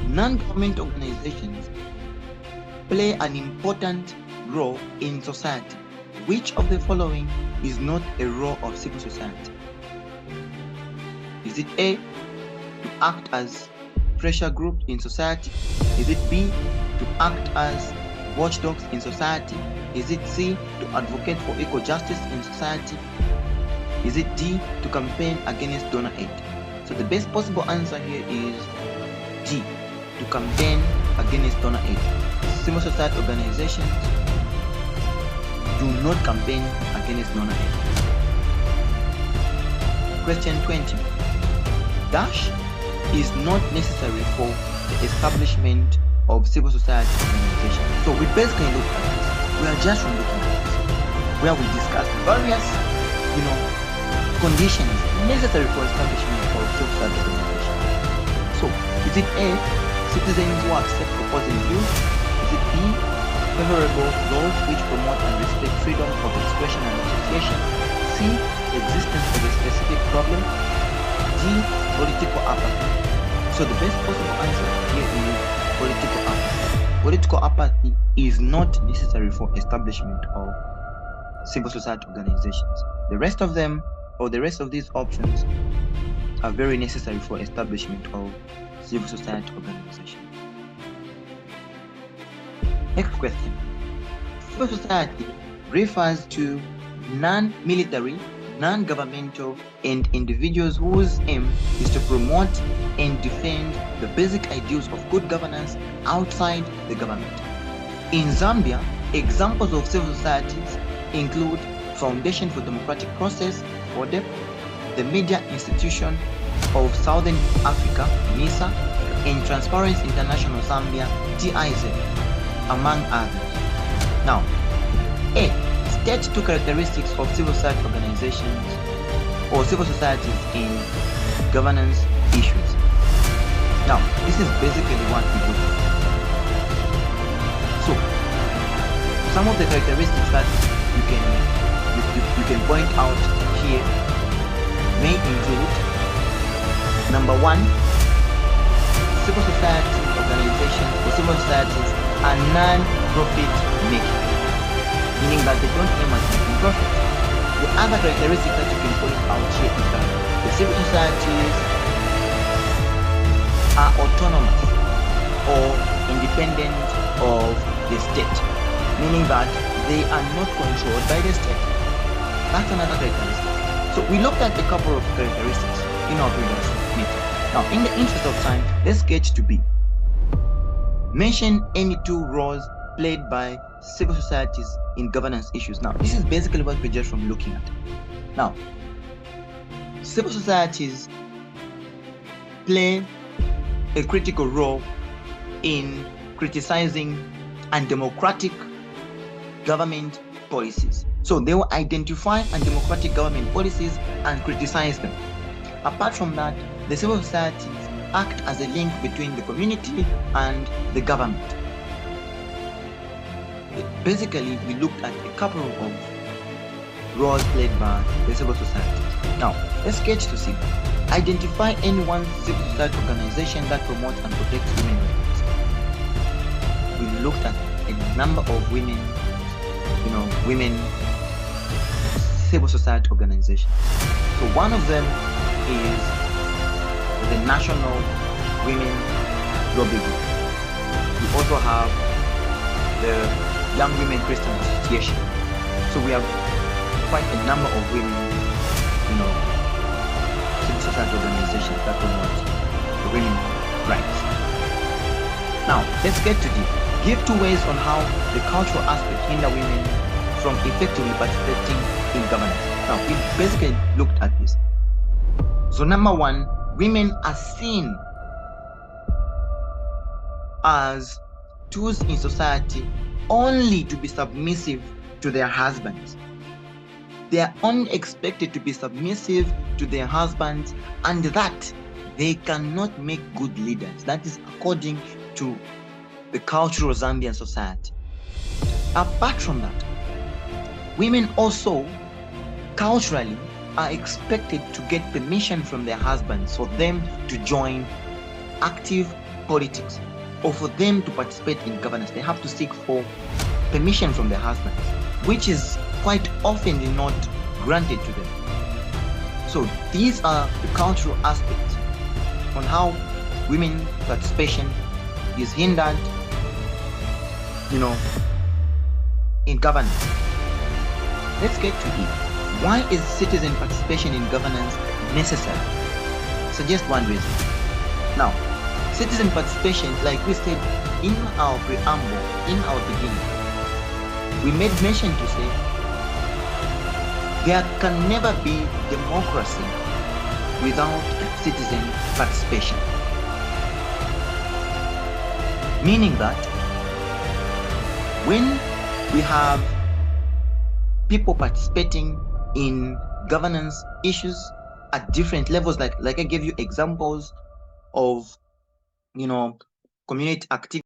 Non-government organizations play an important role in society. Which of the following is not a role of civil society? Is it A, to act as pressure group in society? Is it B, to act as watchdogs in society? Is it C, to advocate for equal justice in society? Is it D, to campaign against donor aid? So the best possible answer here is D, to campaign against donor aid. Civil society organizations do not campaign against donor aid. Question 20. Dash is not necessary for the establishment of civil society organizations. So we basically look at this. We are just looking at this, where we discuss various, conditions necessary for establishment of civil society organizations. So, is it A, citizens who accept opposing views? Is it B, favorable laws which promote and respect freedom of expression and association? C, existence of a specific problem? D, political apathy. So the best possible answer here is political apathy. Political apathy is not necessary for establishment of civil society organizations. The rest of them, or the rest of these options, are very necessary for establishment of civil society organizations. Next question. Civil society refers to non-military, non-governmental, and individuals whose aim is to promote and defend the basic ideals of good governance outside the government. In Zambia, examples of civil societies include Foundation for Democratic Process, FODEP, the Media Institution of Southern Africa, MISA, and Transparency International Zambia, TIZ, among others. Now, A. State two characteristics of civil society organizations or civil societies in governance issues. Now, this is basically what we do. So, some of the characteristics that you can point out here may include: number one, civil society organizations or civil societies are non-profit making, meaning that they don't aim at making profit. The other characteristic that you can point out here is that the civil societies are autonomous or independent of the state, meaning that they are not controlled by the state. That's another characteristic. So we looked at a couple of characteristics in our previous meeting. Now, in the interest of time, let's get to B. Mention any two roles played by civil societies in governance issues. Now, this is basically what we're just from looking at. Now, civil societies play a critical role in criticizing undemocratic government policies. So they will identify undemocratic government policies and criticize them. Apart from that, the civil societies act as a link between the community and the government. Basically, we looked at a couple of roles played by the civil societies. Now, let's get to see. Identify any one civil society organization that promotes and protects women's rights. We looked at a number of women civil society organizations. So one of them is the National Women Lobby Group. We also have the Young Women Christian Association. So we have quite a number of women, civil society organizations that promote women's rights. Now, let's get to this. Give two ways on how the cultural aspect hinder women from effectively participating in governance. Now, we basically looked at this. So number one, women are seen as tools in society only to be submissive to their husbands. They are only expected to be submissive to their husbands, and that they cannot make good leaders. That is according to the cultural Zambian society. Apart from that, women also culturally are expected to get permission from their husbands for them to join active politics or for them to participate in governance, they have to seek for permission from their husbands, which is quite often not granted to them. So these are the cultural aspects on how women participation is hindered, in governance. Let's get to it. Why is citizen participation in governance necessary? Suggest one reason. Now, citizen participation, like we said in our preamble, in our beginning, we made mention to say there can never be democracy without citizen participation. Meaning that when we have people participating in governance issues at different levels, like I gave you examples of community activity